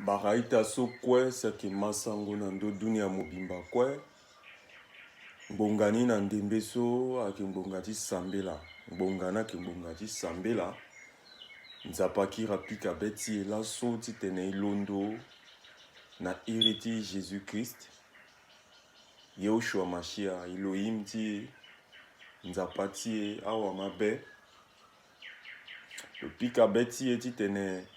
Baraita so kwe saki masango na ndo dunia mobimba kwe. Mbongani na ndembe so aki mbongati sambela. Mbongana ki mbongati sambela. Nzapaki rapika beti ela so titene ilondo na iriti Jésus Christ. Yehoshua Mashiach Elohim ti nzapati awa mabe. Pika beti titene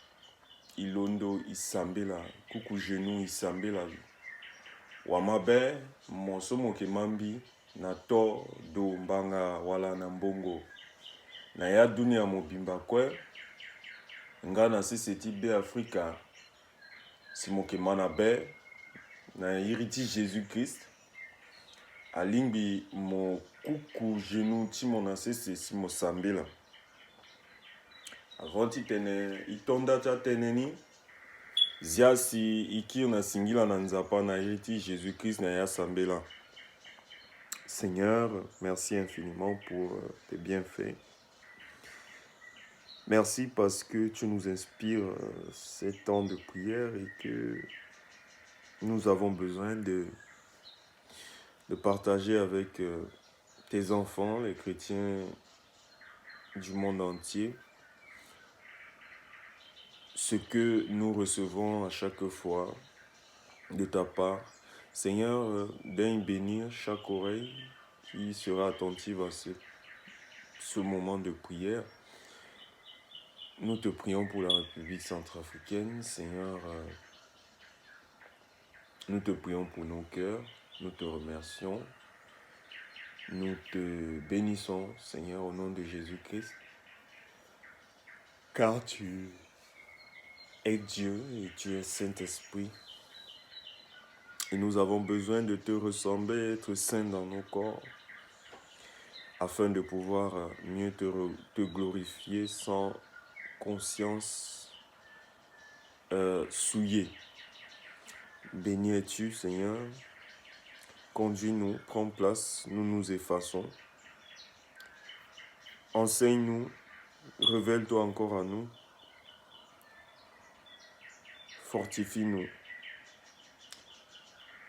ilondo isambela kuku genou isambela wamabe mosomo ke mambi na to do mbanga wala na mbongo na ya dunia mobimba kwe nga na siseti be Afrika simoke mana be na iriti Jésus Christ alimbi mo kuku genou timo na sese simo sambela avant tene itonda cha teneni ziasi ikir na singila na nzapa na iriti Jésus Christ na ya sambela. Seigneur, merci infiniment pour tes bienfaits. Merci parce que tu nous inspires ces temps de prière et que nous avons besoin de partager avec tes enfants, les chrétiens du monde entier, ce que nous recevons à chaque fois de ta part. Seigneur, daigne bénir chaque oreille qui sera attentive à ce moment de prière. Nous te prions pour la République centrafricaine, Seigneur. Nous te prions pour nos cœurs, nous te remercions. Nous te bénissons, Seigneur, au nom de Jésus-Christ. Car tu es Dieu et tu es Saint-Esprit. Et nous avons besoin de te ressembler, être saints dans nos corps, afin de pouvoir mieux te glorifier sans conscience souillée. Béni es-tu, Seigneur. Conduis-nous, prends place, nous nous effaçons. Enseigne-nous, révèle-toi encore à nous. Fortifie-nous.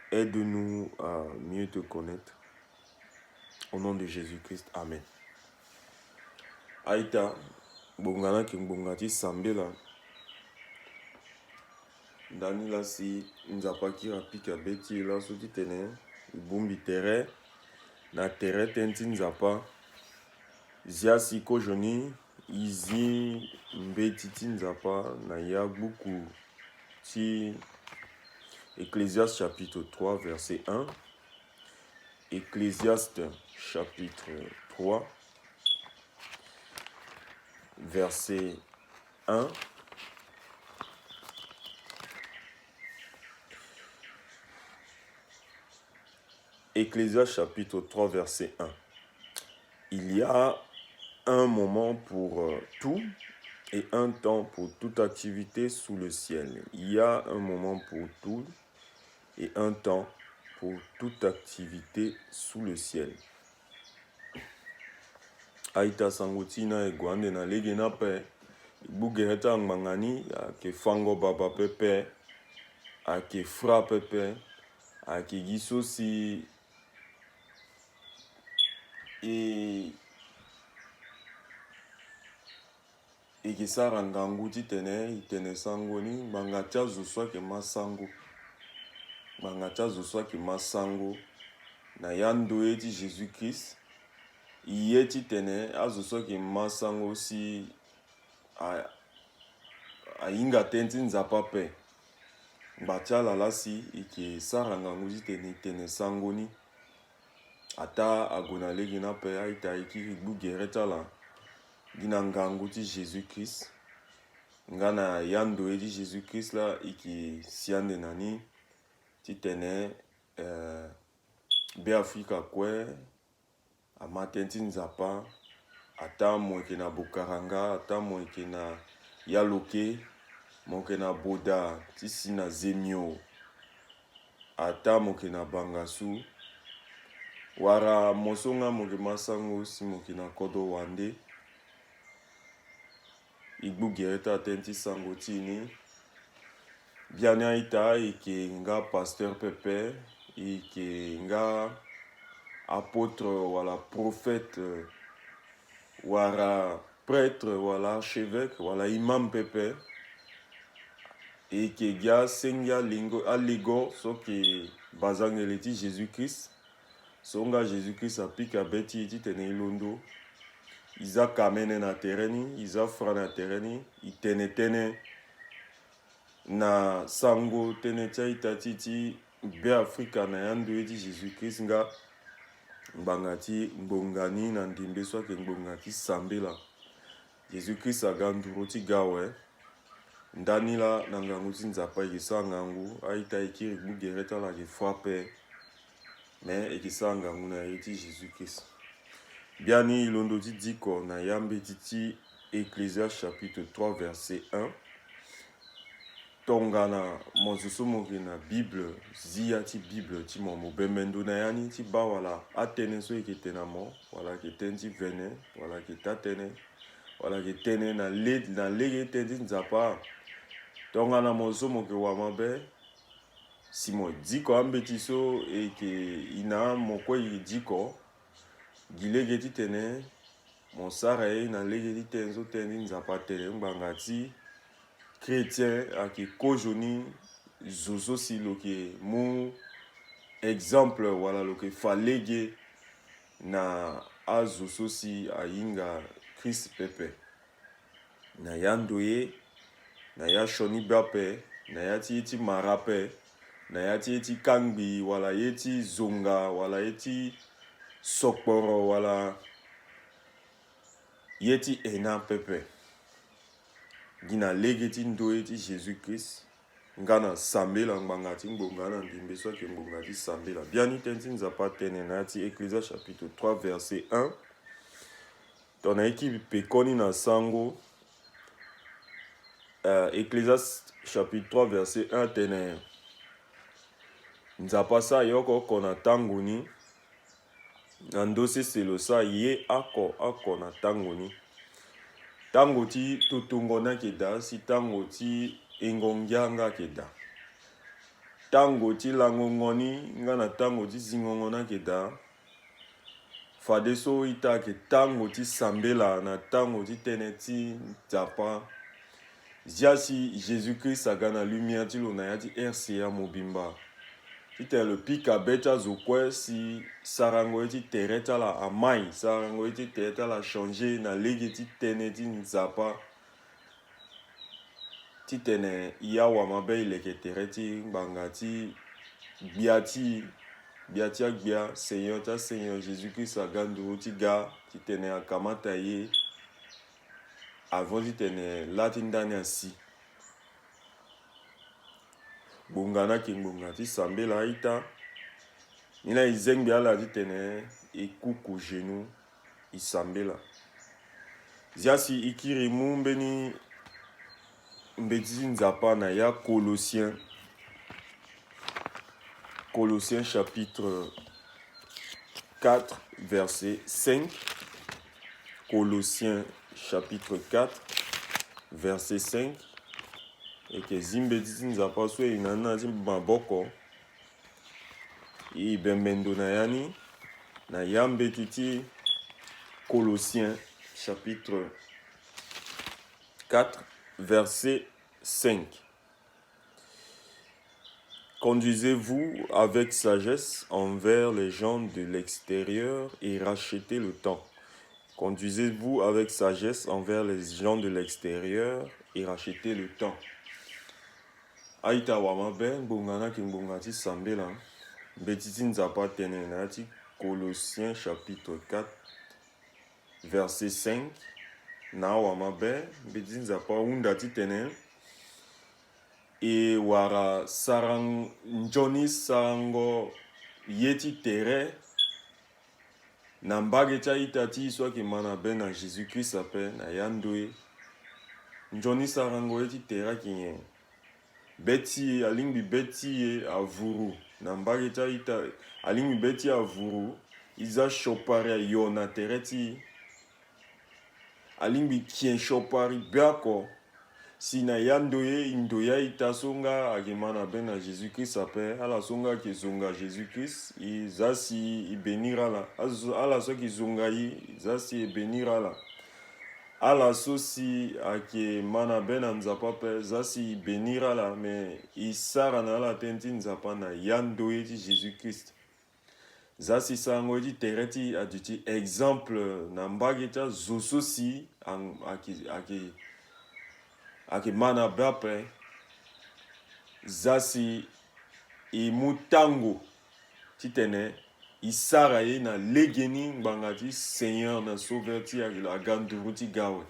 Aide-nous à mieux te connaître. Au nom de Jésus-Christ, Amen. Aïta, bongana ki mbongati sambela. Dani la si nzapaki rapika beti la soti tene. Ibumbi tere. Na tere tenti nzapa. Ziasi ko joni. Izi mbeti ti nzapa. Na ya buku ti Ecclésiaste chapitre 3 verset 1. Ecclésiaste chapitre 3 verset 1. Ecclésiaste chapitre 3 verset 1. Il y a un moment pour tout et un temps pour toute activité sous le ciel. Il y a un moment pour tout et un temps pour toute activité sous le ciel. Aïta sangutina e guande na lege na pe. Bugereta ngmangani ke fango baba pepe. Ake fra pepe. Ake giso si e ke sara ngangu titene sangoni bangacha zuswa ke masango. Bangacha zuswa ke masango na yando eti Jésus Christ. Iye titene azuswa ke masango si a inga tenti nzapa pe. Bacha lalasi ike sara ngangu titene sangoni. Ata agona legi na pe aita iki bugereta la. Gina ngangu ti Jésus Christ. Ngana yando eti Jésus Christ la iki siande nani. Titene be Afrika kwe. Amatenti nzapa. Ata mweke na Bukaranga. Ata mweke na Yaloke. Mweke na Boda. Tisi na Zemio. Ata mweke na Bangasu. Wara mosonga mweke masango si mweke na Kodo Wande. Igbu gereta tenti sango tini. Biana ita eke nga pasteur pepe eke nga apôtre wala prophète wala prêtre wala archevêque wala imam pepe eke gia sengi aligo soki bazangeli ti Jésus Christ songa Jésus Christ apika beti ti tene ilondo iza kamene na tereni iza fra na tereni itene tene na sango tene tia itati ti be Afrika na yandu eti Jésus Christ nga mbanga ti ngbongani na ndimbe soki ngbonga ti sambela Jésus Christ aga nduro ti gawe ndani la na ngangu ti nzapa yeke sara ngangu aita yeke iri gbugere ti ala yeke fwa ape me yeke sara ngangu na ye ti Jésus Christ biani ilondo ti diko na yambe ti Ecclésiaste chapitre 3 verset 1 tongana mosusu moke na Bible zia ti Bible ti mo mobemendo na yani ti ba wala atene so yeke tene amo wala yeke tënë ti vene wala yeke ta tënë wala yeke tënë na lege tënë ti nzapa tongana mosusu moke wama be si mo diko ambe ti so yeke ina moko yeke diko gi lege ti tene mo sara ye na lege ti tënë so tënë ti nzapa tene ngbanga ti chrétien ayeke kozo ni zo so si lo yeke mu exemple wala lo yeke fa lege na azo so si ahinga Christ pepe na ya ndo ye na ya shoni be ape na ya ti ye ti mara ape na ya ti ye ti kangbi wala ye ti zonga wala ye ti sokporo wala ye ti ena pepe gi na lege ti ndo ye ti Jésus Christ nga na sambela ngbanga ti ngbonga na ndimbe so ayeke ngbonga ti sambela biani tënë ti nzapa tënë na ya ti Ecclésiaste chapitre 3 verset 1 tongana ye yeki pekoni na sango Ecclésiaste chapitre 3 verset 1 tene nzapa sa ye oko na tango ni na ndoseselo sa ye ako na tango ni tango ti totongo na yeke da si tango ti engongia nga yeke da tango ti langongo ni nga na tango ti zingongo na yeke da fade so ita yeke tango ti sambela na tango ti tënë ti nzapa zia si Jésus Christ aga na lumière ti lo na ya ti RCA mobimba ti tene lo pika be ti azo kue si sarango ye ti tere ti ala amai sarango ye ti tere ti ala changer na lege ti tënë ti nzapa ti tene i awama be e leke tere ti ngbanga ti gbia ti agbia Seigneur ti aseigneur Jésus Christ aga nduru ti ga ti tene akamata ye avant ti tene la ti ndani asi gbonga na yeke ngbonga ti sambela aita ni na e zengbe ala ti tene e kuku genou e sambela zia si e kiri mu mbeni mbe ti nzapa na ya Colossiens chapitre 4 verset 5 Colossiens chapitre 4 verset 5 yeke zimbe ti nzapa so e na na ti maboko e bembendo na ya ni na yambe ti Colossiens chapitre 4 verset 5 Conduisez-vous avec sagesse envers les gens de l'extérieur et rachetez le temps. Conduisez-vous avec sagesse envers les gens de l'extérieur et rachetez le temps. Aita wama be ngbonga na yeke ngbonga ti sambela mbe ti nzapa tene na ya ti Colossiens chapitre 4 verset 5 na awama be mbe ti nzapa hunda ti tene e wara njoni sarango ye ti tere na mbage ti aita ti so ayeke ma na be na Jésus Christ ape na ya ndo ye njoni sarango ye ti tere ayeke nyen be ti ye alingbi be ti ye avuru na mbage ti aita alingbi be ti ye avuru e za shopari ayo na tere ti alingbi kien shopari be oko si na yandoye indoya itasonga akemana ben na Jésus Christ ape ala songa ke zonga Jésus Christ izasi ibenira la ala soki zonga yi izasi ibenira la ala sosi akemana ben na nzapa pe zasi ibenira la me isara na ala tenti nzapa na yandoye ti Jésus Christ zasi sango ti tere ti adu ti exemple na mbage ti azo so si ake mana bape zasi imutango ti tene isara ye na legeni ngbanga ti Seigneur na sauveur ti aganduru ti gawe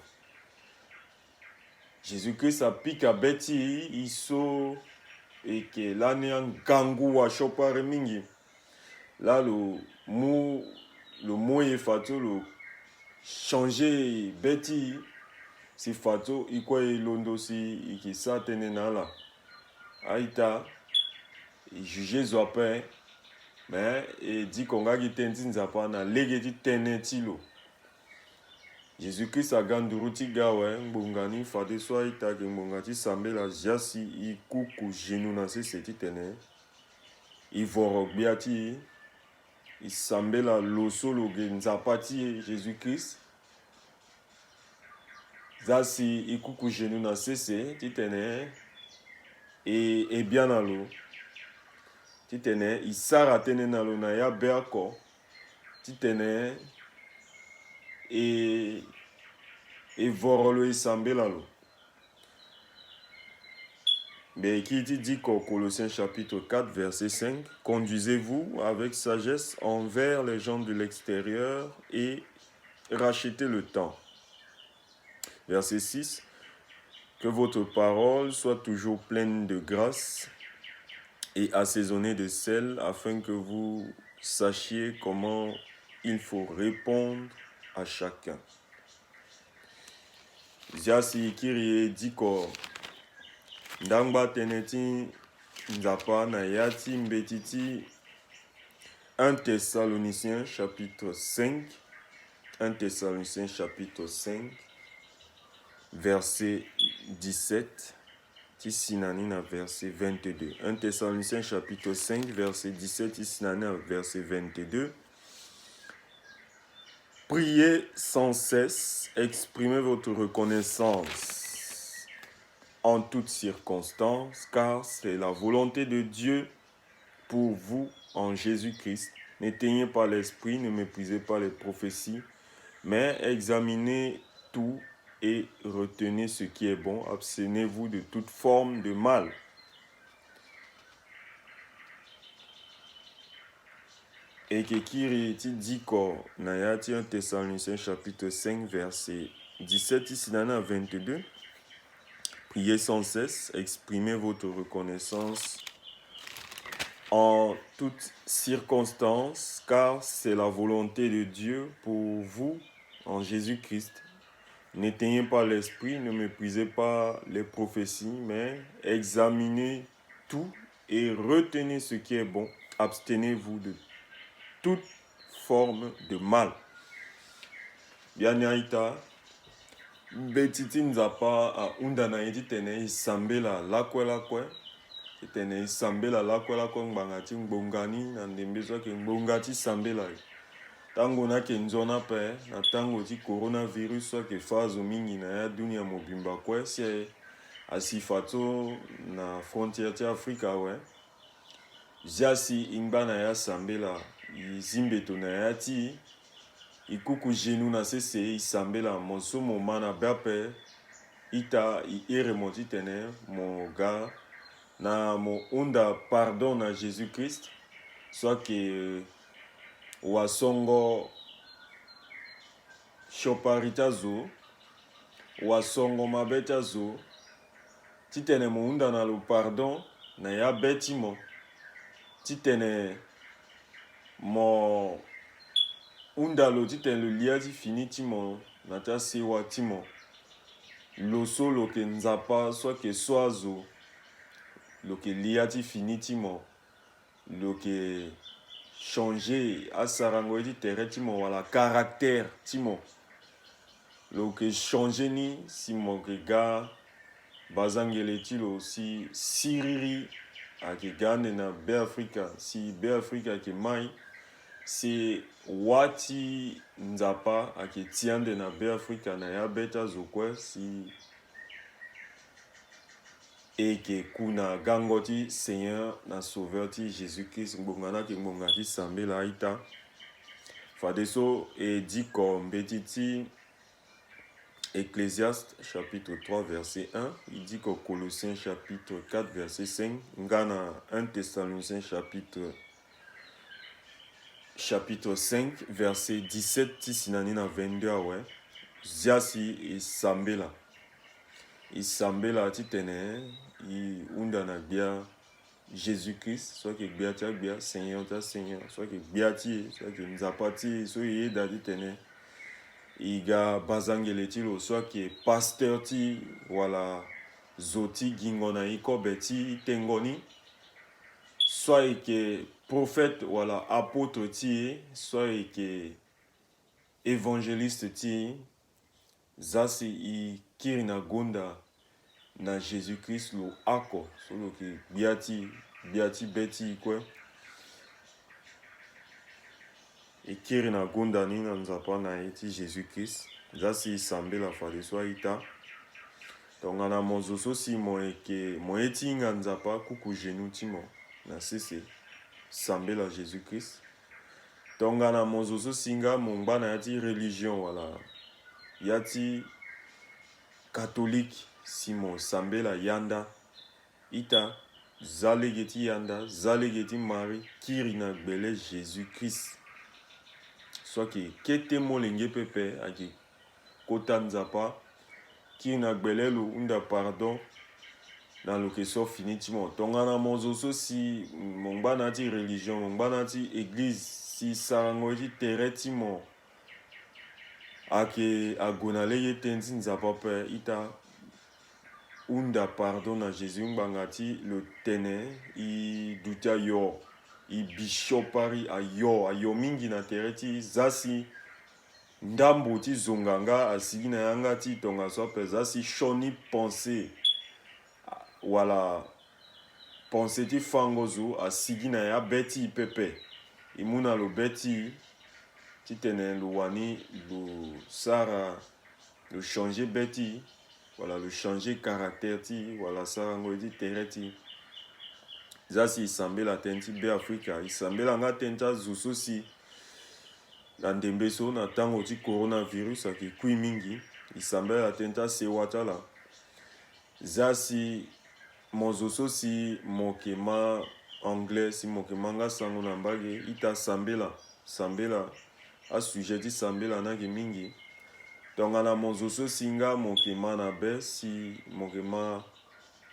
Jésus-Christ apika be ti iso eke lani angangu wa shopare mingi là le mot est fato le changer beti si fato ikwa ilondo si ikisa tenena la aita juger zope mais et dit konga ki tenti nzapa na legeti tenetilo Jésus-Christ a ganduru ti gawe mbongani fade so aita ke mbongati sambela jasi ikuku genu na se seti tene ivorok biati isambela losolo ge nzapa ti Jésus-Christ zasi ikuku genu na sese ti tene e bien na lo ti tene isara tene na lo na ya be ako ti tene e voro lo isambela lo mais qui dit qu'au Colossiens chapitre 4 verset 5, conduisez-vous avec sagesse envers les gens de l'extérieur et rachetez le temps. Verset 6, que votre parole soit toujours pleine de grâce et assaisonnée de sel afin que vous sachiez comment il faut répondre à chacun. Jasi Kyrie dit que ndangba teneti nzapa na yati mbetiti 1 Thessaloniciens chapitre 5 1 Thessaloniciens chapitre 5 verset 17 ti sinani na verset 22 1 Thessaloniciens chapitre 5 verset 17 ti sinani na verset 22 priez sans cesse, exprimez votre reconnaissance en toutes circonstances, car c'est la volonté de Dieu pour vous en Jésus-Christ. N'éteignez pas l'esprit, ne méprisez pas les prophéties, mais examinez tout et retenez ce qui est bon. Abstenez-vous de toute forme de mal. Et que Kiri dit ko na yati 1 Thessaloniciens chapitre 5 verset 17 ici à 22. Priez sans cesse, exprimez votre reconnaissance en toutes circonstances, car c'est la volonté de Dieu pour vous en Jésus-Christ. N'éteignez pas l'esprit, ne méprisez pas les prophéties, mais examinez tout et retenez ce qui est bon. Abstenez-vous de toute forme de mal. Bianaita. Betiti nzapa a undana iti tene isambela lakwe tene isambela lakwe ngbangati ngbongani na ndembezo ke ngbongati sambela tango na ke nzona pe na tango ti coronavirus so ke fazo mingi na ya dunia mobimba kwe si asifato na frontière ti Afrika we jasi ingbana ya sambela izimbeto na ya ti ikuku genu na sese isambela monsomo mana bape ita ire moti tene mo ga na mo unda pardon na Jésus-Christ soit que wasongo shoparita zo wasongo mabeta zo titene mo unda na lo pardon na ya betimo titene mo undalo titene lo lia ti fini timo na ta sewa timo loso lo ke nzapa so ke soazo lo ke lia ti fini timo lo ke changer asarango ti tere timo wala caractère timo lo ke changer ni si mo ke ga bazangele tilo si siriri ake gande na Beafrika si Beafrika ake mai si wati nzapa ake tiande na Beafrika na ya beta zokwe si eke kuna gangoti Seigneur na sauveur ti Jésus-Christ ngbongana ke ngbonga ti sambela aita fadeso e diko mbetiti Ecclésiaste chapitre 3 verset 1, il dit qu'au Colossiens chapitre 4 verset 5, Ngana 1 Thessaloniciens chapitre 5 verset 17 ti sinanina 22 ouais. Ziasi isambela. Isambela ti tene i unda na bia Jésus-Christ, soit que bia tia bia Seigneur ta Seigneur, soit que bia ti, soit que nzapati, soit yeda ti tene iga bazangele tilo soit que pasteur ti wala zoti gingona iko beti tengoni soit que prophète wala apôtre ti soit que évangéliste ti zasi i kirina gonda na Jésus-Christ lo ako solo que biati beti kwe ekiri na gonda ni na nzapa na ye ti Jésus-Christ zasi isambela fade so aita tonga na mozoso si mo ye ti nga nzapa kuku genu ti mo na sese sambela Jésus-Christ tonga na mozoso si nga mo ngba na ya ti religion wala ya ti catholique si mo sambela yanda ita zalege ti yanda zalege ti Marie kiri na gbele Jésus-Christ soit que kete molenge pepe ake kota nzapa ki na gbelelo unda pardon dans le que so fini ti mo tonga na mozoso si mongba na ti religion mongba na ti église si sarango ti tere ti mo ake agona lege ten ti nzapa pe ita unda pardon na Jésus ngbanga ti le tene i dutia yo i bishopari ayo mingi na tere ti zasi ndambo ti zonganga asigi na yanga ti tonga so ape zasi shoni pensée wala pensée ti fango zo asigi na ya beti pepe imuna lo beti ti tene lo wani lo sara lo changer beti wala lo changer caractère ti wala sarango ti tere ti zasi isambela ten ti Beafrika isambela nga ten ti azo si na ndembe so na ntango ti coronavirus ayeke kui mingi isambela ten ti asewa ti ala zasi mo zo so si mo yeke ma anglais si mo yeke ma nga sango na mbage ita sambela asujet ti sambela na yeke mingi tonga na mo zo so si nga mo yeke ma na be si mo yeke ma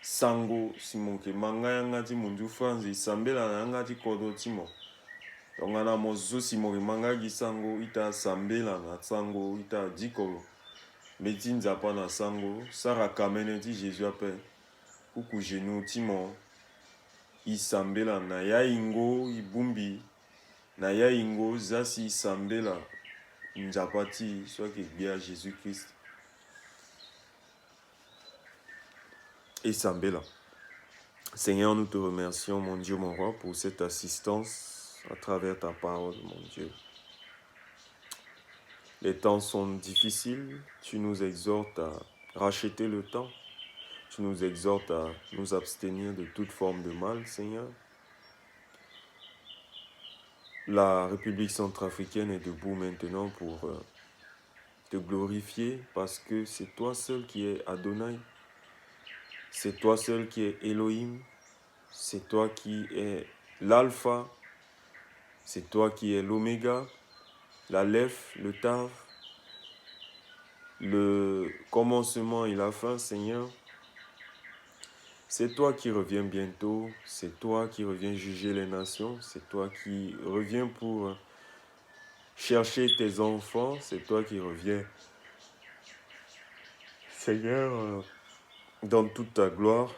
sango si mo yeke ma nga yanga ti mundu france isambela na yanga ti kodo ti mo tonga na mo zo si mo yeke ma nga gi sango ita sambela na sango ita diko mbe ti nzapa na sango sara kamene ti jésus ape kuku genu ti mo isambela na ya hingo ibumbi na ya hingo zasi isambela nzapa ti so ayeke gbia jésus-christ isambela. Seigneur, nous te remercions, mon Dieu, mon roi, pour cette assistance à travers ta parole, mon Dieu. Les temps sont difficiles, tu nous exhortes à racheter le temps, tu nous exhortes à nous abstenir de toute forme de mal, Seigneur. La République centrafricaine est debout maintenant pour te glorifier parce que c'est toi seul qui es Adonai, c'est toi seul qui es Elohim, c'est toi qui es l'alpha, c'est toi qui es l'oméga, l'Aleph, le Tav, le commencement et la fin, Seigneur. C'est toi qui reviens bientôt, c'est toi qui reviens juger les nations, c'est toi qui reviens pour chercher tes enfants, c'est toi qui reviens, Seigneur, dans toute ta gloire.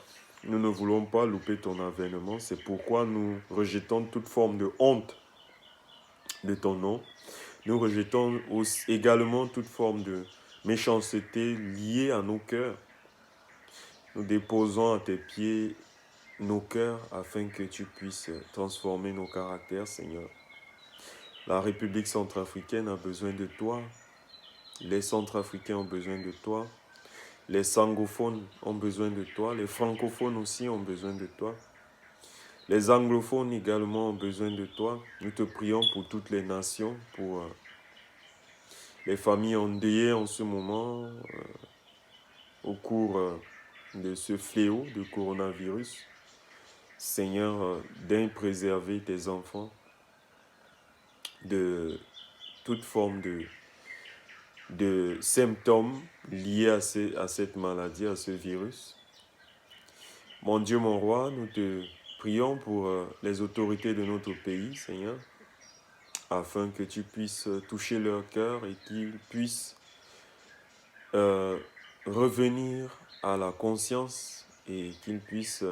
Nous ne voulons pas louper ton avènement, c'est pourquoi nous rejetons toute forme de honte de ton nom. Nous rejetons également toute forme de méchanceté liée à nos cœurs. Nous déposons à tes pieds nos cœurs afin que tu puisses transformer nos caractères, Seigneur. La République centrafricaine a besoin de toi. Les Centrafricains ont besoin de toi. Les sangophones ont besoin de toi. Les francophones aussi ont besoin de toi. Les anglophones également ont besoin de toi. Nous te prions pour toutes les nations, pour les familles endeuillées en ce moment, au cours de ce fléau de coronavirus. Seigneur, daigne préserver tes enfants de toute forme de symptômes liés à cette maladie, à ce virus. Mon Dieu, mon roi, nous te prions pour les autorités de notre pays, Seigneur, afin que tu puisses toucher leur cœur et qu'ils puissent revenir à la conscience et qu'ils puissent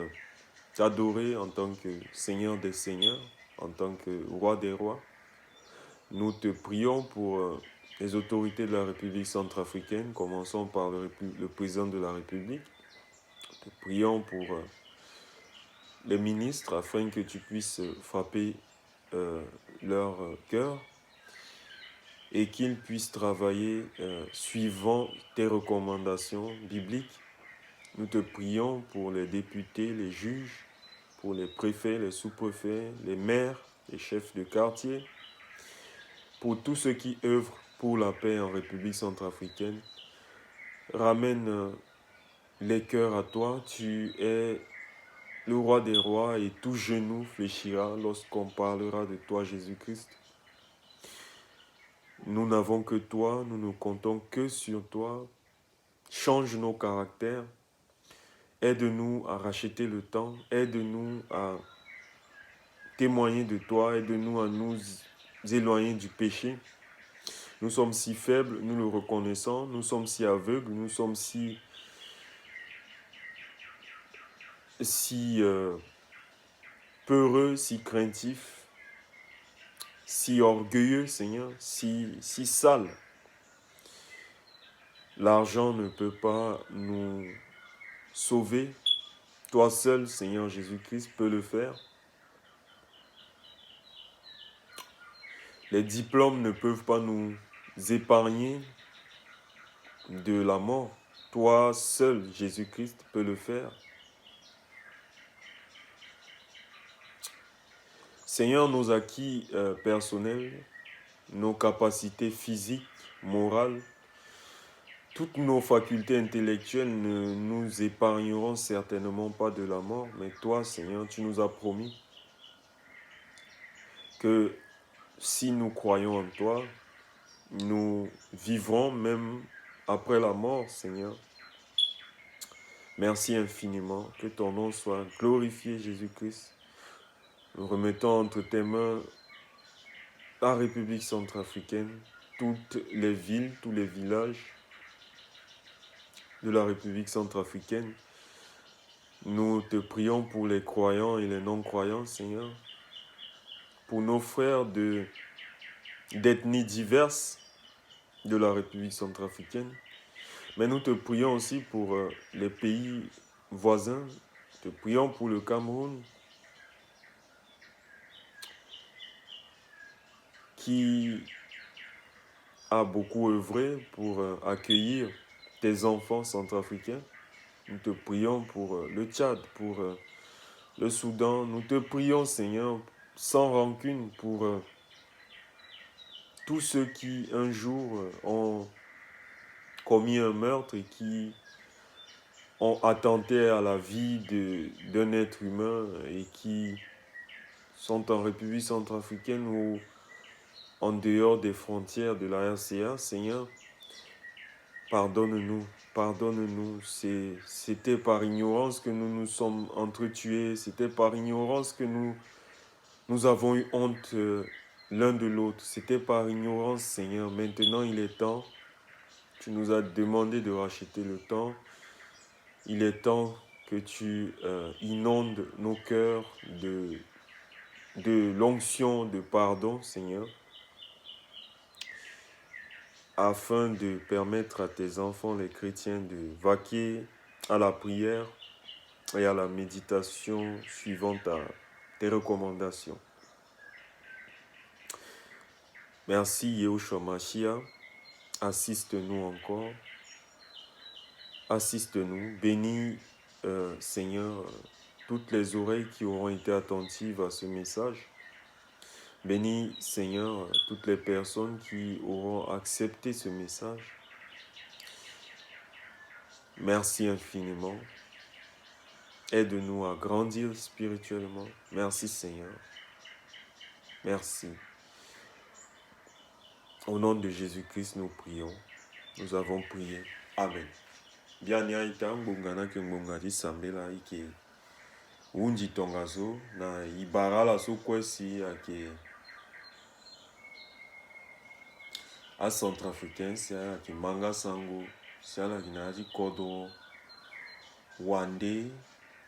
t'adorer en tant que Seigneur des Seigneurs, en tant que Roi des Rois. Nous te prions pour les autorités de la République centrafricaine, commençons par le président de la République. Nous te prions pour les ministres afin que tu puisses frapper leur cœur et qu'ils puissent travailler suivant tes recommandations bibliques. Nous te prions pour les députés, les juges, pour les préfets, les sous-préfets, les maires, les chefs de quartier, pour tous ceux qui œuvrent pour la paix en République centrafricaine. Ramène les cœurs à toi, tu es le roi des rois et tout genou fléchira lorsqu'on parlera de toi, Jésus-Christ. Nous n'avons que toi, nous ne comptons que sur toi. Change nos caractères. Aide-nous à racheter le temps. Aide-nous à témoigner de toi. Aide-nous à nous éloigner du péché. Nous sommes si faibles, nous le reconnaissons. Nous sommes si aveugles, nous sommes si peureux, si craintifs, si orgueilleux, Seigneur, si sales. L'argent ne peut pas nous sauver. Toi seul, Seigneur Jésus-Christ, peux le faire. Les diplômes ne peuvent pas nous épargner de la mort. Toi seul, Jésus-Christ, peux le faire. Seigneur, nos acquis personnels, nos capacités physiques, morales, toutes nos facultés intellectuelles ne nous épargneront certainement pas de la mort. Mais toi, Seigneur, tu nous as promis que si nous croyons en toi, nous vivrons même après la mort, Seigneur. Merci infiniment. Que ton nom soit glorifié, Jésus-Christ. Nous remettons entre tes mains la République centrafricaine, toutes les villes, tous les villages de la République centrafricaine. Nous te prions pour les croyants et les non-croyants, Seigneur. Pour nos frères d'ethnies diverses de la République centrafricaine. Mais nous te prions aussi pour les pays voisins. Te prions pour le Cameroun, qui a beaucoup œuvré pour accueillir tes enfants centrafricains. Nous te prions pour le Tchad, pour le Soudan. Nous te prions, Seigneur, sans rancune, pour tous ceux qui, un jour, ont commis un meurtre et qui ont attenté à la vie d'un être humain et qui sont en République centrafricaine ou en dehors des frontières de la RCA. Seigneur, pardonne-nous, pardonne-nous. C'était par ignorance que nous nous sommes entretués, c'était par ignorance que nous avons eu honte l'un de l'autre. C'était par ignorance, Seigneur. Maintenant, il est temps. Tu nous as demandé de racheter le temps. Il est temps que tu inondes nos cœurs de l'onction de pardon, Seigneur, afin de permettre à tes enfants, les chrétiens, de vaquer à la prière et à la méditation suivant tes recommandations. Merci Yahushua Mashiach, assiste-nous encore, assiste-nous, bénis Seigneur toutes les oreilles qui auront été attentives à ce message. Bénis Seigneur toutes les personnes qui auront accepté ce message. Merci infiniment. Aide-nous à grandir spirituellement. Merci Seigneur. Merci. Au nom de Jésus-Christ, nous prions. Nous avons prié. Amen. Bien yaita ngongana ke ngongati sambela ike unji tongazo na ibarala so kwesi ake a Centrafricain sia ake manga sango sia la ginaji kodo wande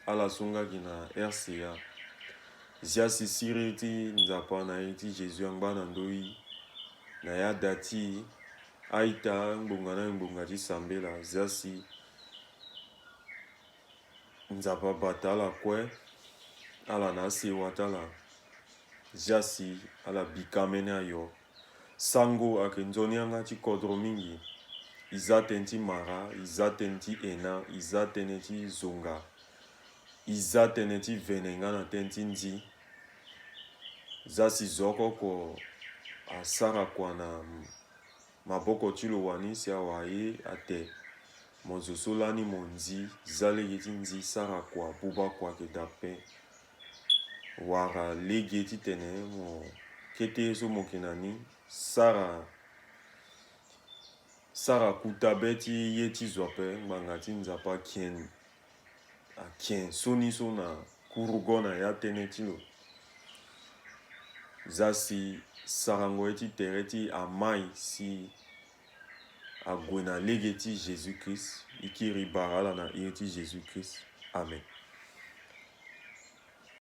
ala sunga gina RCA zia sisiriti nzapa na iti Jésus angba ndoi na ya dati aita ngongati sambela ziasi nzapa batala kwe ala nasi watala ziasi ala bikamene ayo sango akenzoni anga ti kodro mingi izatenti mara izatenti ena izateneti zonga izateneti venenga na tenti ndi zasi zoko ko asara kwa na maboko tilo wani si awaye ate mozosolani monzi zale yeti nzi sara kwa buba kwa kedape wara legi eti tene mo kete so mokenani sara kutabeti yeti zwape ngangati nzapa kien soni so na kurugona ya tene tilo zasi sarango eti tereti amai si agwena legeti Jésus-Christ ikiri barala na eti Jésus-Christ. Amen.